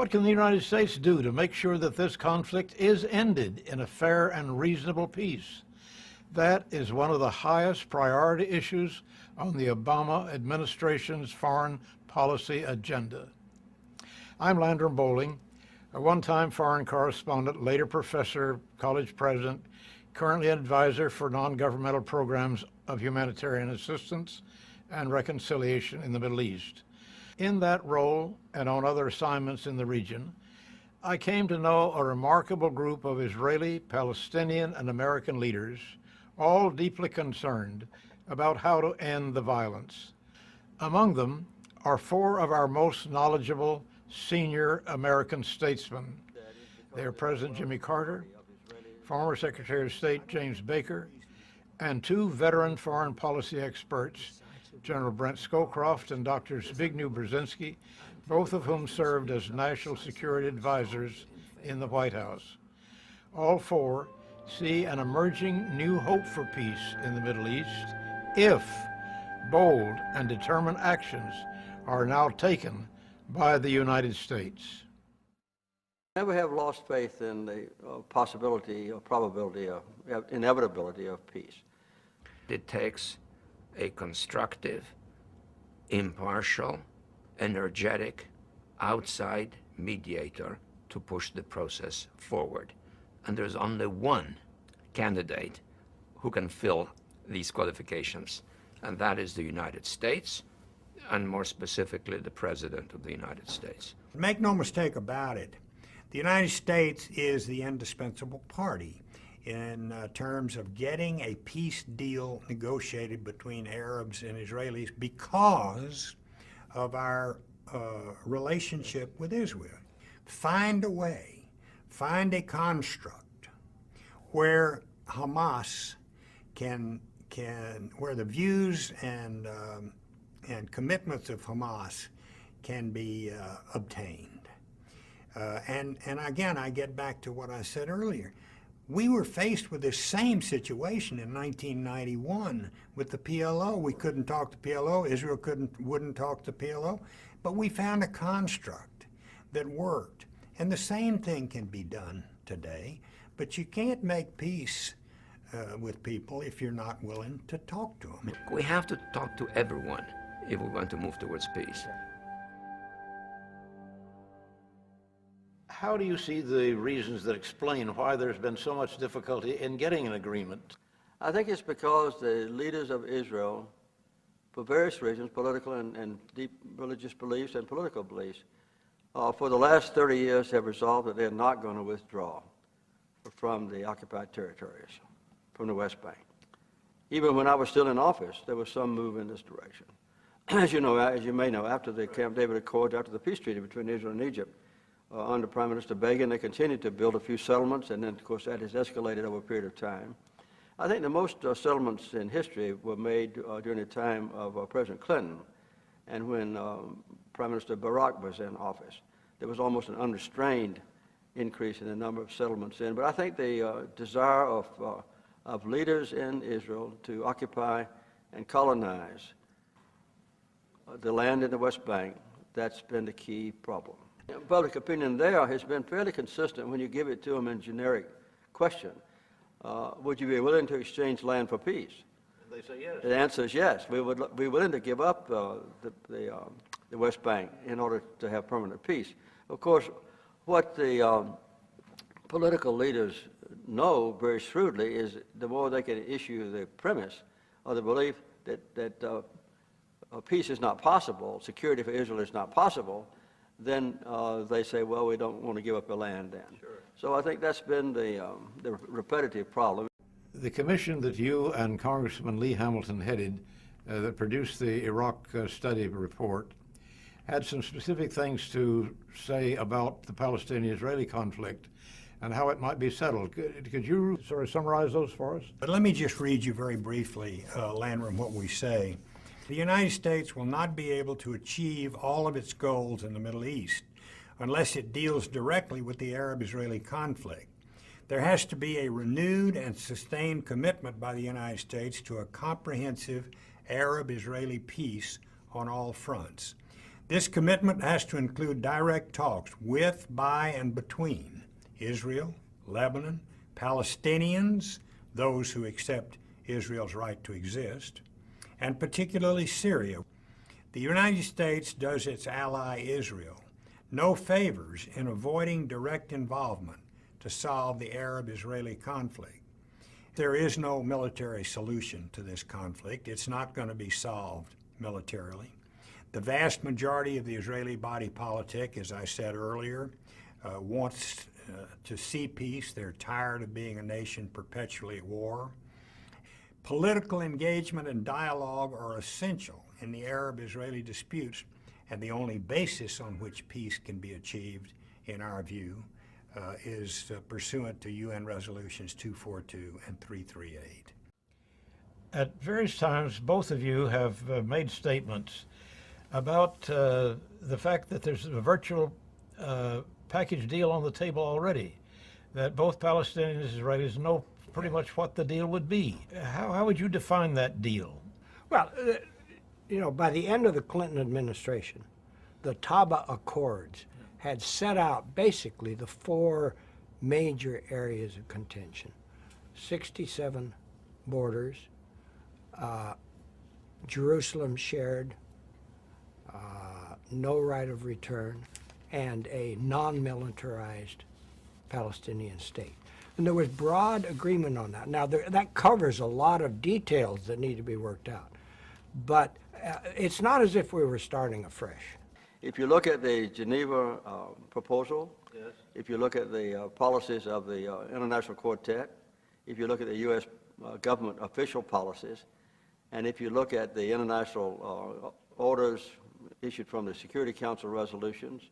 What can the United States do to make sure that this conflict is ended in a fair and reasonable peace? That is one of the highest priority issues on the Obama administration's foreign policy agenda. I'm Landrum Bowling, a one-time foreign correspondent, later professor, college president, currently an advisor for non-governmental programs of humanitarian assistance and reconciliation in the Middle East. In that role and on other assignments in the region, I came to know a remarkable group of Israeli, Palestinian, and American leaders, all deeply concerned about how to end the violence. Among them are four of our most knowledgeable senior American statesmen. They are President Jimmy Carter, former Secretary of State James Baker, and two veteran foreign policy experts, General Brent Scowcroft and Dr. Zbigniew Brezinsky, both of whom served as national security advisors in the White House. All four see an emerging new hope for peace in the Middle East if bold and determined actions are now taken by the United States. Never have lost faith in the possibility or probability of inevitability of peace. It takes a constructive, impartial, energetic, outside mediator to push the process forward. And there's only one candidate who can fill these qualifications, and that is the United States, and more specifically, the President of the United States. Make no mistake about it, the United States is the indispensable party in terms of getting a peace deal negotiated between Arabs and Israelis because of our relationship with Israel. Find a way, find a construct where Hamas where the views and commitments of Hamas can be obtained. And again, I get back to what I said earlier. We were faced with this same situation in 1991 with the PLO. We couldn't talk to PLO. Israel wouldn't talk to PLO. But we found a construct that worked. And the same thing can be done today. But you can't make peace with people if you're not willing to talk to them. We have to talk to everyone if we want to move towards peace. How do you see the reasons that explain why there's been so much difficulty in getting an agreement? I think it's because the leaders of Israel, for various reasons, political and deep religious beliefs and political beliefs, for the last 30 years have resolved that they're not going to withdraw from the occupied territories, from the West Bank. Even when I was still in office, there was some move in this direction. As you know, as you may know, after the Camp David Accords, after the peace treaty between Israel and Egypt, under Prime Minister Begin, they continued to build a few settlements, and then, of course, that has escalated over a period of time. I think the most settlements in history were made during the time of President Clinton, and when Prime Minister Barack was in office. There was almost an unrestrained increase in the number of settlements in. But I think the desire of leaders in Israel to occupy and colonize the land in the West Bank, that's been the key problem. Public opinion there has been fairly consistent when you give it to them in generic question. Would you be willing to exchange land for peace? They say yes. The answer is yes. We would be willing to give up the West Bank in order to have permanent peace. Of course, what the political leaders know very shrewdly is the more they can issue the premise or the belief that peace is not possible, security for Israel is not possible, then they say, well, we don't want to give up the land then. Sure. So I think that's been the repetitive problem. The commission that you and Congressman Lee Hamilton headed that produced the Iraq study report had some specific things to say about the Palestinian-Israeli conflict and how it might be settled. Could you sort of summarize those for us? But let me just read you very briefly, Landrum, what we say. The United States will not be able to achieve all of its goals in the Middle East unless it deals directly with the Arab-Israeli conflict. There has to be a renewed and sustained commitment by the United States to a comprehensive Arab-Israeli peace on all fronts. This commitment has to include direct talks with, by, and between Israel, Lebanon, Palestinians, those who accept Israel's right to exist, and particularly Syria. The United States does its ally Israel no favors in avoiding direct involvement to solve the Arab-Israeli conflict. There is no military solution to this conflict. It's not going to be solved militarily. The vast majority of the Israeli body politic, as I said earlier, wants to see peace. They're tired of being a nation perpetually at war. Political engagement and dialogue are essential in the Arab-Israeli disputes, and the only basis on which peace can be achieved, in our view, is pursuant to UN Resolutions 242 and 338. At various times, both of you have made statements about the fact that there's a virtual package deal on the table already, that both Palestinians and Israelis know pretty much what the deal would be. How would you define that deal? Well, you know, by the end of the Clinton administration, the Taba Accords had set out basically the four major areas of contention: 67 borders, Jerusalem shared, no right of return, and a non-militarized Palestinian state. And there was broad agreement on that. Now, that covers a lot of details that need to be worked out. But it's not as if we were starting afresh. If you look at the Geneva proposal, yes. If you look at the policies of the International Quartet, if you look at the U.S. Government official policies, and if you look at the international orders issued from the Security Council resolutions,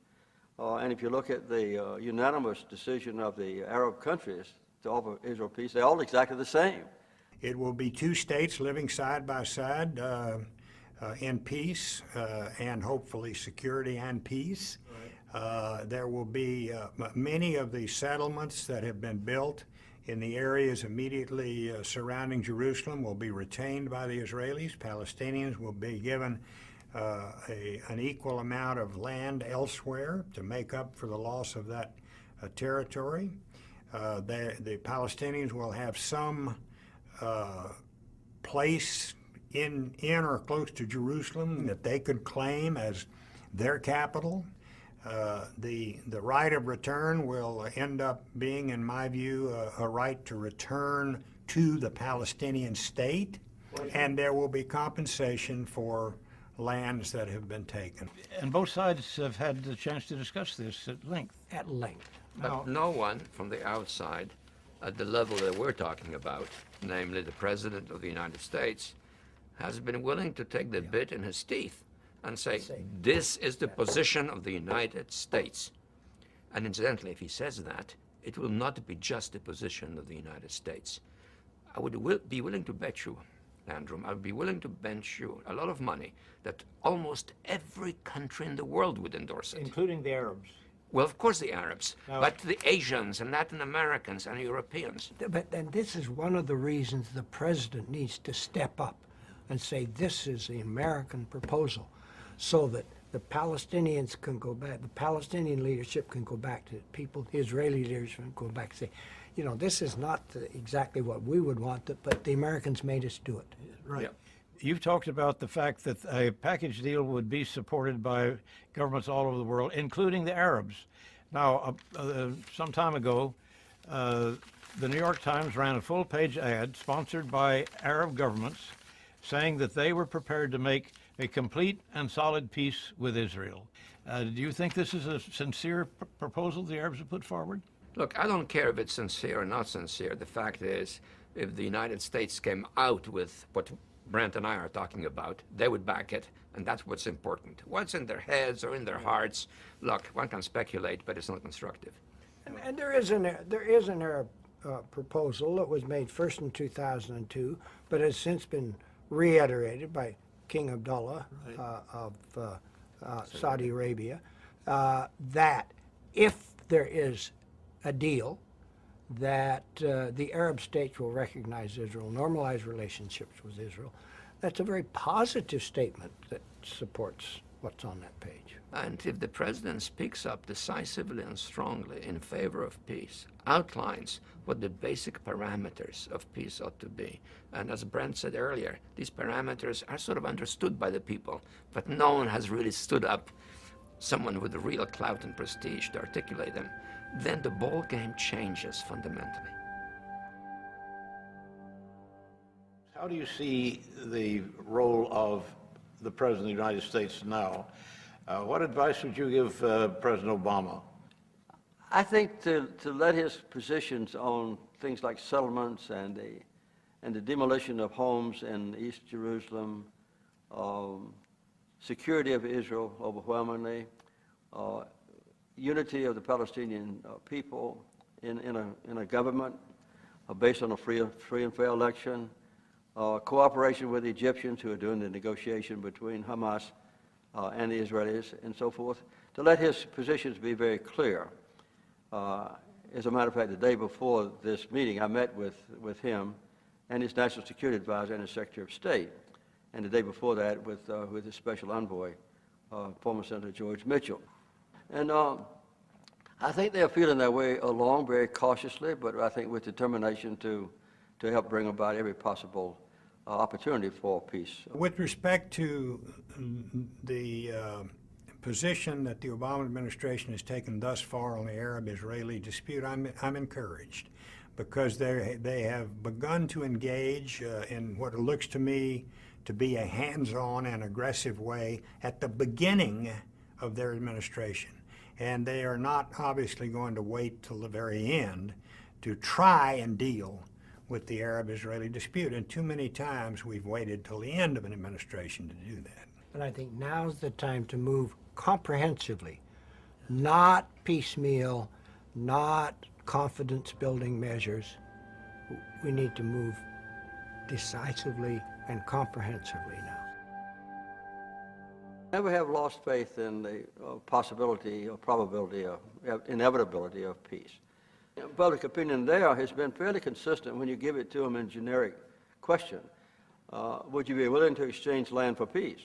and if you look at the unanimous decision of the Arab countries to offer Israel peace, they're all exactly the same. It will be two states living side by side in peace and hopefully security and peace. Right. There will be many of the settlements that have been built in the areas immediately surrounding Jerusalem will be retained by the Israelis. Palestinians will be given an equal amount of land elsewhere to make up for the loss of that territory. The Palestinians will have some place in or close to Jerusalem that they could claim as their capital. The right of return will end up being, in my view, a right to return to the Palestinian state, and there will be compensation for lands that have been taken. And both sides have had the chance to discuss this at length. At length. But no one from the outside, at the level that we're talking about, namely the President of the United States, has been willing to take the bit in his teeth and say, this is the position of the United States. And incidentally, if he says that, it will not be just the position of the United States. I would be willing to bet you, Andrew, I would be willing to bet you a lot of money that almost every country in the world would endorse it. Including the Arabs. Well, of course the Arabs, but the Asians and Latin Americans and Europeans. And this is one of the reasons the president needs to step up and say this is the American proposal, so that the Palestinians can go back, the Palestinian leadership can go back to people, the Israeli leadership can go back and say, you know, this is not exactly what we would want, but the Americans made us do it. Right. Yep. You've talked about the fact that a package deal would be supported by governments all over the world, including the Arabs. Now, some time ago, the New York Times ran a full-page ad sponsored by Arab governments saying that they were prepared to make a complete and solid peace with Israel. Do you think this is a sincere proposal the Arabs have put forward? Look, I don't care if it's sincere or not sincere. The fact is, if the United States came out with what Brent and I are talking about, they would back it, and that's what's important. What's in their heads or in their hearts, look, one can speculate, but it's not constructive. And there is an Arab proposal that was made first in 2002, but has since been reiterated by King Abdullah of Saudi Arabia, that if there is a deal, that the Arab states will recognize Israel, normalize relationships with Israel. That's a very positive statement that supports what's on that page. And if the president speaks up decisively and strongly in favor of peace, outlines what the basic parameters of peace ought to be, and as Brent said earlier, these parameters are sort of understood by the people, but no one has really stood up, someone with real clout and prestige, to articulate them, then the ball game changes fundamentally. How do you see the role of the President of the United States now? What advice would you give President Obama? I think to let his positions on things like settlements and the demolition of homes in East Jerusalem, security of Israel overwhelmingly, unity of the Palestinian people in a government based on a free and fair election, cooperation with the Egyptians who are doing the negotiation between Hamas and the Israelis and so forth, to let his positions be very clear. As a matter of fact, the day before this meeting, I met with him and his National Security Advisor and his Secretary of State, and the day before that with his Special Envoy, former Senator George Mitchell. And I think they're feeling their way along very cautiously, but I think with determination to help bring about every possible opportunity for peace. With respect to the position that the Obama administration has taken thus far on the Arab-Israeli dispute, I'm encouraged, because they have begun to engage in what looks to me to be a hands-on and aggressive way at the beginning of their administration. And they are not obviously going to wait till the very end to try and deal with the Arab-Israeli dispute. And too many times we've waited till the end of an administration to do that. But I think now's the time to move comprehensively, not piecemeal, not confidence-building measures. We need to move decisively and comprehensively now. Never have lost faith in the possibility or probability or inevitability of peace. Public opinion there has been fairly consistent when you give it to them in generic question. Would you be willing to exchange land for peace?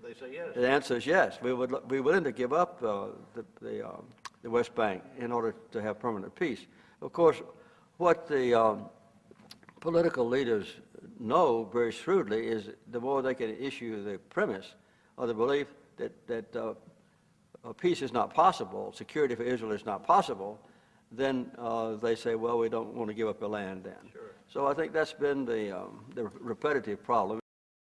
They say yes. The answer is yes. We would be willing to give up the West Bank in order to have permanent peace. Of course, what the political leaders know very shrewdly is the more they can issue the premise or the belief that peace is not possible, security for Israel is not possible, then they say, well, we don't want to give up the land then. Sure. So I think that's been the repetitive problem.